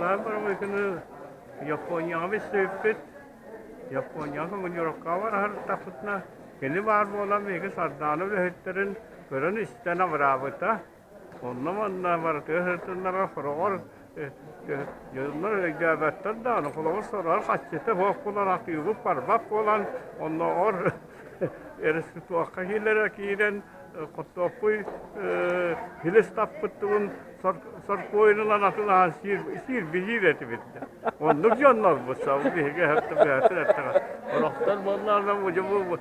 Lan bakın Japonya bir söhbet. Japonya mı Yoruk'a var her tarafına. Kendi var mı olan bir sardanı ve hütlerin görün istene bırakıta. Onunla var hütlerine falan. Yıllar icabetler de onu kulağın sorar kaçtı. Bu kulağın akıyor parmak olan onlar erisi tuakaylara kiren kotopuy hilestapıttığın sarkoyundan atılan sir bilir etibinde. Onluk canlar bu savun bir hatta bir hatta. Oraktan bunlardan bu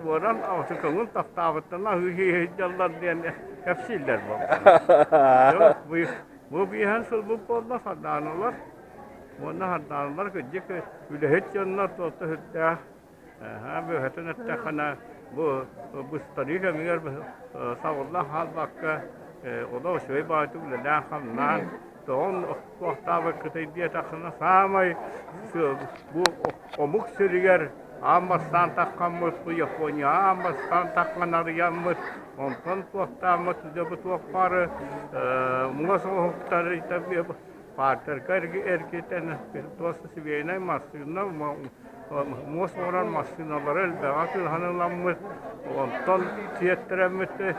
varan Afrika'nın taftavıtlarına hühi canlar diyen hepsiler bu. Bu bir hansıl bu konuda hadanlar. Bunlar hadanlar ki hiç canlar tuttu hütta. Ha bu hatta kana bu tarihte miğer sağollah hal bakka o da şöyle bağırdı bile hamdan don vakta vakti diye takına samay bu omuk sürüger amastan takkamız bu Japonya amastan takmanar yamız ondan vakta mı tutup tuakparı muğaso tarih tabi partner erkekten dostu seviyene masumna mos oran masinalar elbette hanımlar ondan tiyatremette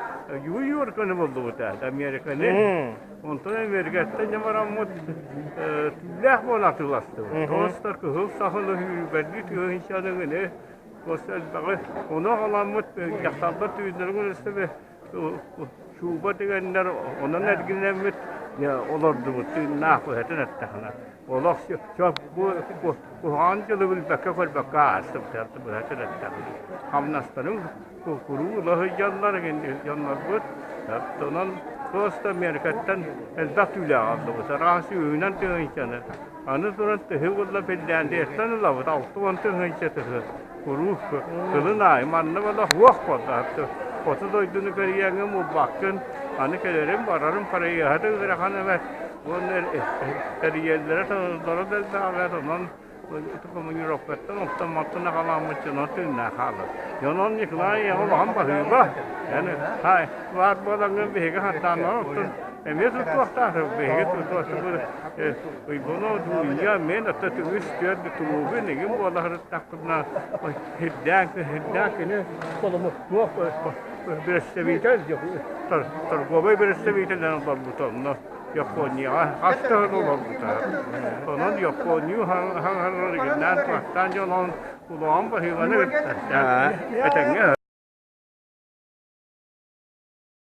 yuyur kanı buldu bu da Amerika'nın ondan Amerika'da ne var ama tülah bolatılastı dostlar ki hıl sahılı belli ki insanın ne dostlar bağı onu alamet yaksalda tüylerin üstü şubat diyenler onun erginlemet ya olurdu bu tüyna kuhetin ettehna Olah şu bu hancılı bir bakka kol bakka astım tertip bu hatta da. Hamnastanın kuru lahı canlar canlar bu. Tonan Costa Amerika'dan elbette üle aldı bu. Sarası ünan tığınçanı. Anı sonra tıhıvılla bellendi etten lavı altı on tığınçatı. Kuru kılın aymanlı valla huak koda hatta. Kotu doyduğunu görüyen mu bakın. Anı kelerim vararım parayı hadi bırakan evet. Bunlar kariyerlere doğru da ağlarlar. Itu kemudian roketan otomatis nak kalah macam nanti nak kalah. Jangan ni kelai yang orang bahaya bah. Yani, hai, war bolang behega hatan orang. Emes tu tak behega tu sebut. Ibuno dunia men atau tu istiad tu mungkin ni bola harus takutna hidak ini kalau mau bersevita tergobai bersevita dalam betul. Japonya hasta olur bu taraf. Onun Japonya hangi nanti tanjung kulağım bahaya ne?